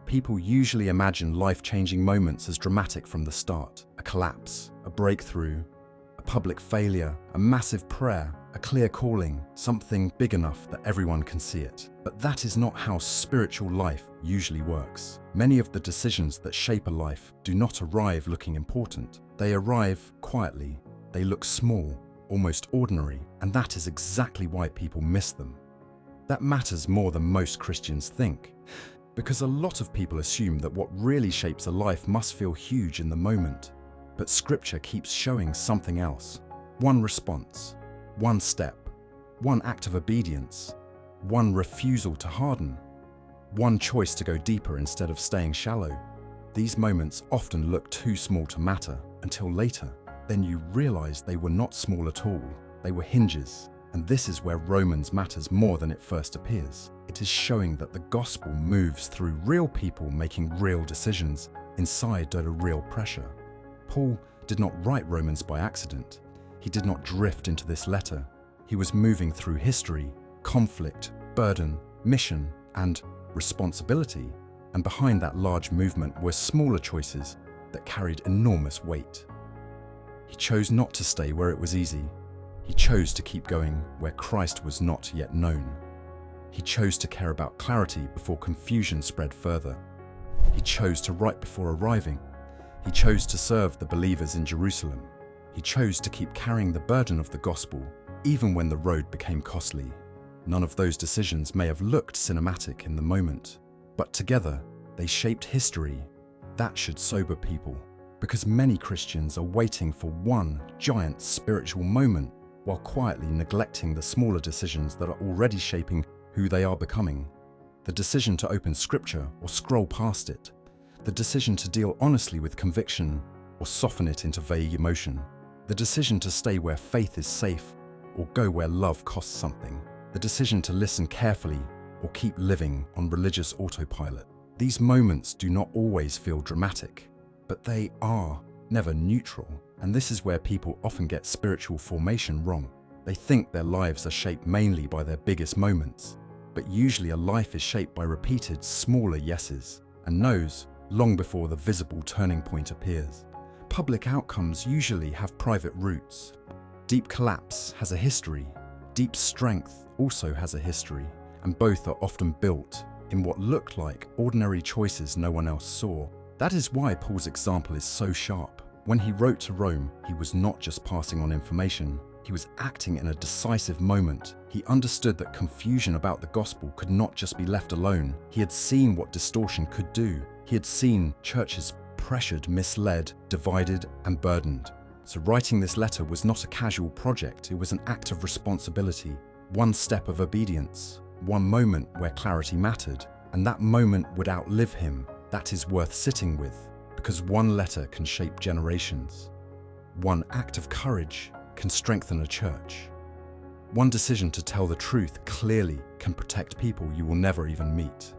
People usually imagine life-changing moments as dramatic from the start. A collapse, a breakthrough, a public failure, a massive prayer, a clear calling, something big enough that everyone can see it. But that is not how spiritual life usually works. Many of the decisions that shape a life do not arrive looking important. They arrive quietly. They look small, almost ordinary, and that is exactly why people miss them. That matters more than most Christians think, because a lot of people assume that what really shapes a life must feel huge in the moment. But Scripture keeps showing something else. One response, one step, one act of obedience, one refusal to harden, one choice to go deeper instead of staying shallow. These moments often look too small to matter until later. Then you realize they were not small at all. They were hinges. And this is where Romans matters more than it first appears. It is showing that the gospel moves through real people making real decisions inside under real pressure. Paul did not write Romans by accident. He did not drift into this letter. He was moving through history, conflict, burden, mission, and responsibility. And behind that large movement were smaller choices that carried enormous weight. He chose not to stay where it was easy. He chose to keep going where Christ was not yet known. He chose to care about clarity before confusion spread further. He chose to write before arriving. He chose to serve the believers in Jerusalem. He chose to keep carrying the burden of the gospel, even when the road became costly. None of those decisions may have looked cinematic in the moment, but together they shaped history. That should sober people, because many Christians are waiting for one giant spiritual moment while quietly neglecting the smaller decisions that are already shaping who they are becoming. The decision to open Scripture or scroll past it. The decision to deal honestly with conviction or soften it into vague emotion. The decision to stay where faith is safe or go where love costs something. The decision to listen carefully or keep living on religious autopilot. These moments do not always feel dramatic, but they are never neutral. And this is where people often get spiritual formation wrong. They think their lives are shaped mainly by their biggest moments, but usually a life is shaped by repeated smaller yeses and nos long before the visible turning point appears. Public outcomes usually have private roots. Deep collapse has a history. Deep strength also has a history, and both are often built in what look like ordinary choices no one else saw. That is why Paul's example is so sharp. When he wrote to Rome, he was not just passing on information. He was acting in a decisive moment. He understood that confusion about the gospel could not just be left alone. He had seen what distortion could do. He had seen churches pressured, misled, divided, and burdened. So writing this letter was not a casual project. It was an act of responsibility, one step of obedience, one moment where clarity mattered. And that moment would outlive him. That is worth sitting with, because one letter can shape generations. One act of courage can strengthen a church. One decision to tell the truth clearly can protect people you will never even meet.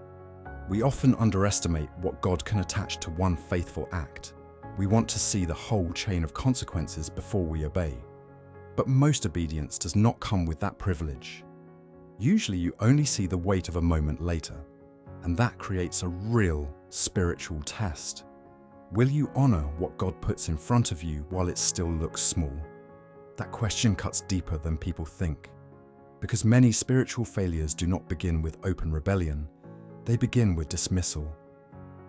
We often underestimate what God can attach to one faithful act. We want to see the whole chain of consequences before we obey. But most obedience does not come with that privilege. Usually you only see the weight of a moment later, and that creates a real spiritual test. Will you honor what God puts in front of you while it still looks small? That question cuts deeper than people think, because many spiritual failures do not begin with open rebellion. They begin with dismissal.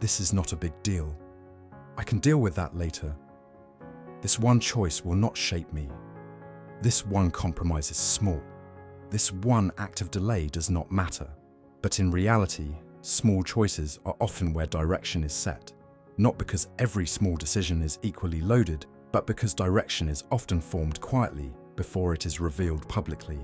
This is not a big deal. I can deal with that later. This one choice will not shape me. This one compromise is small. This one act of delay does not matter. But in reality, small choices are often where direction is set. Not because every small decision is equally loaded, but because direction is often formed quietly before it is revealed publicly.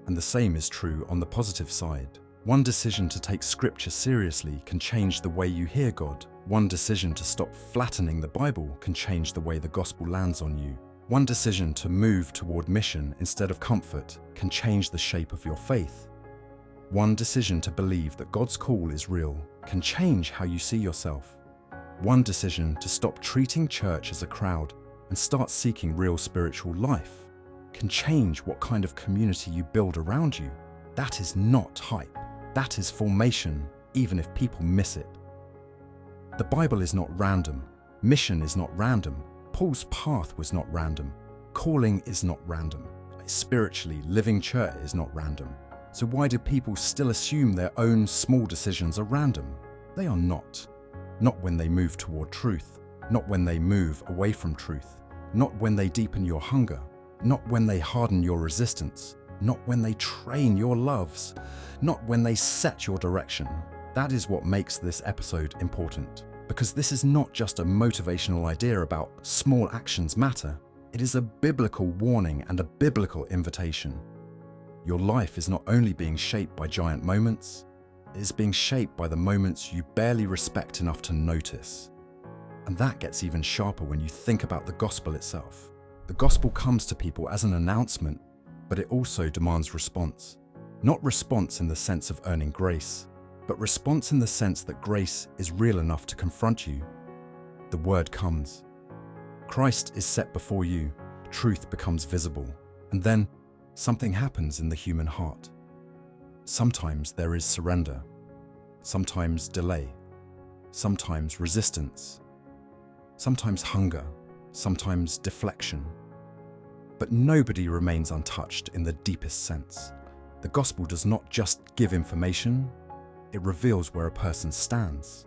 And the same is true on the positive side. One decision to take Scripture seriously can change the way you hear God. One decision to stop flattening the Bible can change the way the gospel lands on you. One decision to move toward mission instead of comfort can change the shape of your faith. One decision to believe that God's call is real can change how you see yourself. One decision to stop treating church as a crowd and start seeking real spiritual life can change what kind of community you build around you. That is not hype. That is formation, even if people miss it. The Bible is not random. Mission is not random. Paul's path was not random. Calling is not random. A spiritually living church is not random. So why do people still assume their own small decisions are random? They are not. Not when they move toward truth. Not when they move away from truth. Not when they deepen your hunger. Not when they harden your resistance. Not when they train your loves. Not when they set your direction. That is what makes this episode important. Because this is not just a motivational idea about small actions matter. It is a biblical warning and a biblical invitation. Your life is not only being shaped by giant moments, it is being shaped by the moments you barely respect enough to notice. And that gets even sharper when you think about the gospel itself. The gospel comes to people as an announcement, but it also demands response. Not response in the sense of earning grace, but response in the sense that grace is real enough to confront you. The word comes. Christ is set before you, truth becomes visible, and then something happens in the human heart. Sometimes there is surrender, sometimes delay, sometimes resistance, sometimes hunger, sometimes deflection. But nobody remains untouched in the deepest sense. The gospel does not just give information, it reveals where a person stands.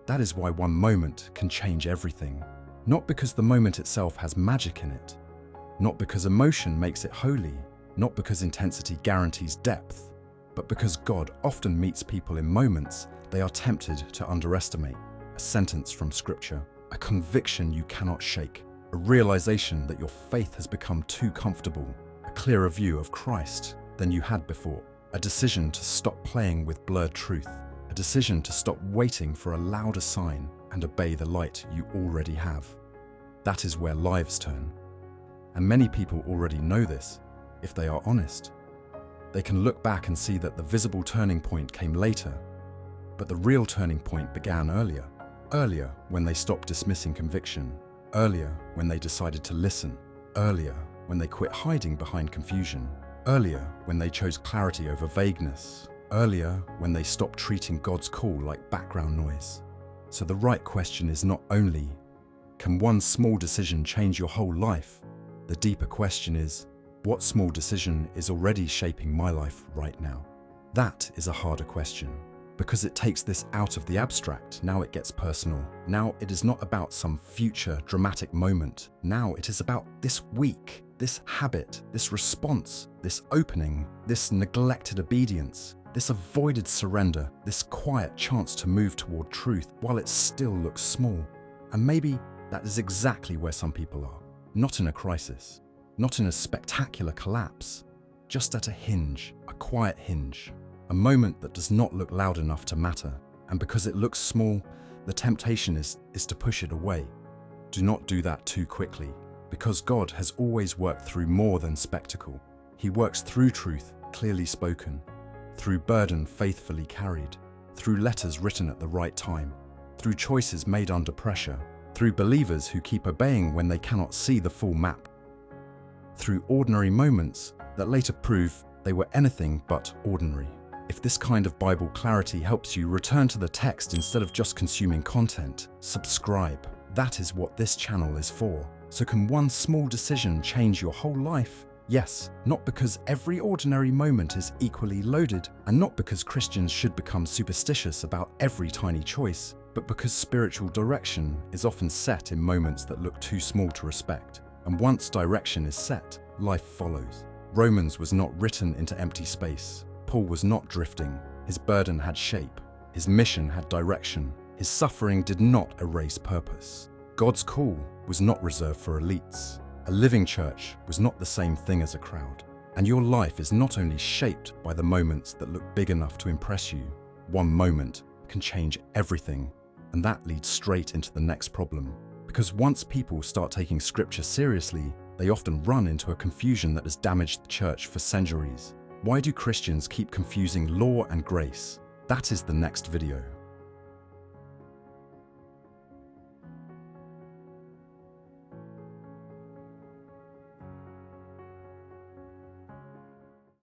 That is why one moment can change everything. Not because the moment itself has magic in it, not because emotion makes it holy, not because intensity guarantees depth, but because God often meets people in moments they are tempted to underestimate. A sentence from Scripture, a conviction you cannot shake, a realization that your faith has become too comfortable, a clearer view of Christ than you had before, a decision to stop playing with blurred truth, a decision to stop waiting for a louder sign and obey the light you already have. That is where lives turn. And many people already know this, if they are honest. They can look back and see that the visible turning point came later, but the real turning point began earlier. Earlier when they stopped dismissing conviction, earlier when they decided to listen, earlier when they quit hiding behind confusion, earlier when they chose clarity over vagueness, earlier when they stopped treating God's call like background noise. So the right question is not only, can one small decision change your whole life? The deeper question is, what small decision is already shaping my life right now? That is a harder question, because it takes this out of the abstract. Now it gets personal. Now it is not about some future dramatic moment. Now it is about this week, this habit, this response, this opening, this neglected obedience, this avoided surrender, this quiet chance to move toward truth while it still looks small. And maybe that is exactly where some people are. Not in a crisis, not in a spectacular collapse, just at a hinge, a quiet hinge, a moment that does not look loud enough to matter. And because it looks small, the temptation is to push it away. Do not do that too quickly, because God has always worked through more than spectacle. He works through truth clearly spoken, through burden faithfully carried, through letters written at the right time, through choices made under pressure, through believers who keep obeying when they cannot see the full map, through ordinary moments that later prove they were anything but ordinary. If this kind of Bible clarity helps you return to the text instead of just consuming content, subscribe. That is what this channel is for. So can one small decision change your whole life? Yes, not because every ordinary moment is equally loaded, and not because Christians should become superstitious about every tiny choice, but because spiritual direction is often set in moments that look too small to respect. And once direction is set, life follows. Romans was not written into empty space. Paul was not drifting. His burden had shape. His mission had direction. His suffering did not erase purpose. God's call was not reserved for elites. A living church was not the same thing as a crowd. And your life is not only shaped by the moments that look big enough to impress you. One moment can change everything. And that leads straight into the next problem. Because once people start taking Scripture seriously, they often run into a confusion that has damaged the church for centuries. Why do Christians keep confusing law and grace? That is the next video.